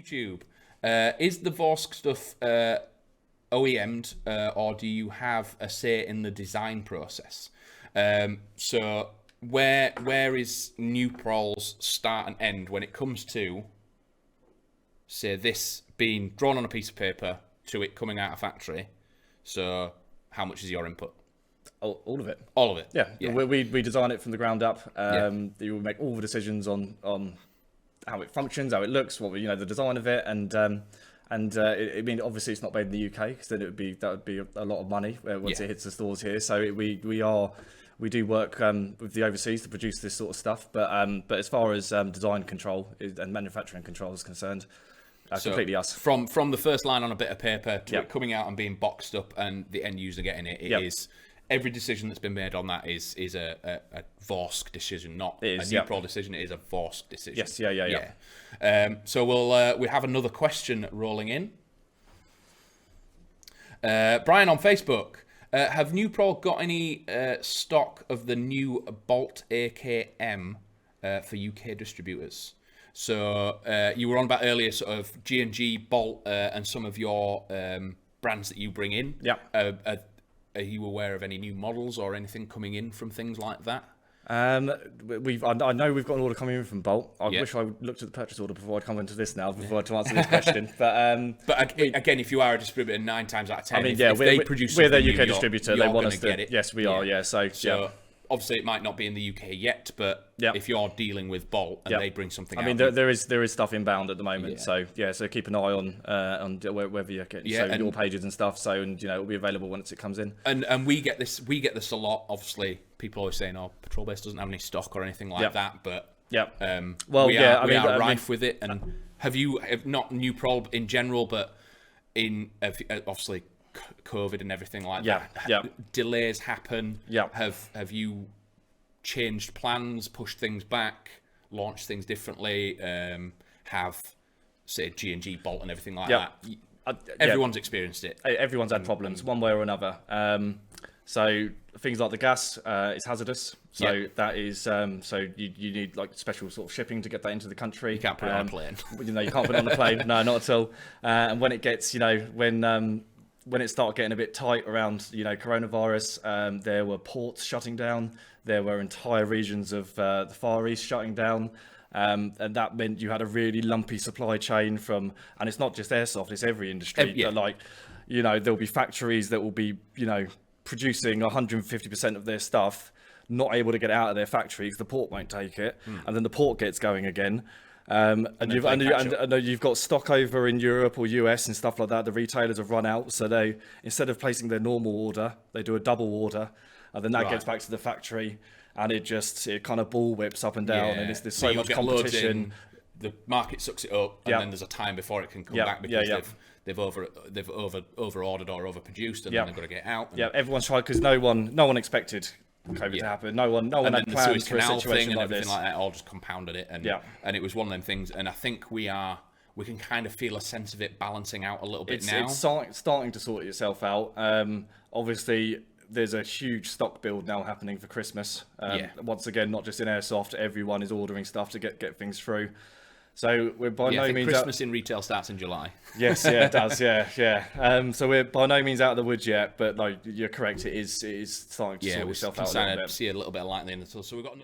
YouTube. Is the Vorsk stuff OEM'd, or do you have a say in the design process? So where is Nuprol's start and end when it comes to, say, this being drawn on a piece of paper to it coming out of factory? So how much is your input? All of it. All of it. Yeah. We design it from the ground up. You will make all the decisions on how it functions, how it looks, the design of it, and I mean, obviously it's not made in the UK, because then that would be a lot of money once it hits the stores here. So we do work with the overseas to produce this sort of stuff. But as far as design control and manufacturing control is concerned, completely us. From the first line on a bit of paper to it coming out and being boxed up and the end user getting it, it is every decision that's been made on that is a Vorsk decision, not a Nuprol decision. It is a Vorsk decision. Yes, yeah. So we have another question rolling in. Brian on Facebook. Have Nuprol got any stock of the new Bolt AKM for UK distributors? So you were on about earlier, sort of G&G, Bolt, and some of your brands that you bring in. Yeah. Are you aware of any new models or anything coming in from things like that? I know we've got an order coming in from Bolt. I wish I looked at the purchase order before I'd come into this now, to answer this question. But again, if you are a distributor, 9 times out of 10, if they produce we're their something UK distributor. They want us to get it. Yes, we are. Yeah. So obviously it might not be in the UK yet, but if you're dealing with Bolt and they bring something out, I mean, there is stuff inbound at the moment. So keep an eye on whether you're getting your pages and stuff. So it'll be available once it comes in. And we get this a lot. Obviously, people always saying, "Oh, Patrol Base doesn't have any stock or anything like that." But we are rife with it. And have not Nuprol in general, but in obviously COVID and everything like that. Delays happen. Have you changed plans, pushed things back, launched things differently? Have, say, G&G, Bolt and everything like that? Everyone's experienced it. Everyone's had problems one way or another. So things like the gas is hazardous. So that is so you need like special sort of shipping to get that into the country. You can't put it on a plane. You can't put it on a plane. No, not at all. And when it gets, when it started getting a bit tight around, coronavirus, there were ports shutting down. There were entire regions of the Far East shutting down. And that meant you had a really lumpy supply chain and it's not just Airsoft, it's every industry. But there'll be factories that will be, producing 150% of their stuff, not able to get out of their factory because the port won't take it. And then the port gets going again. And you've got stock over in Europe or US and stuff like that. The retailers have run out, so they, instead of placing their normal order, they do a double order, and then that gets back to the factory, and it kind of ball whips up and down, and there's so much competition. The market sucks it up, and then there's a time before it can come back because they've over ordered or overproduced, and then they've got to get out. Everyone's tried because no one expected COVID to happen. No one had plans for a situation like this. Like that all just compounded it, and it was one of them things. And I think we can kind of feel a sense of it balancing out a little bit now. It's starting to sort itself out. Obviously, there's a huge stock build now happening for Christmas. Once again, not just in Airsoft, everyone is ordering stuff to get things through. So we're by no means Christmas in retail starts in July. Yes, it does. So we're by no means out of the woods yet, but you're correct. It is starting to sort itself out a little bit. See a little bit of light at the end of the tunnel. So we've got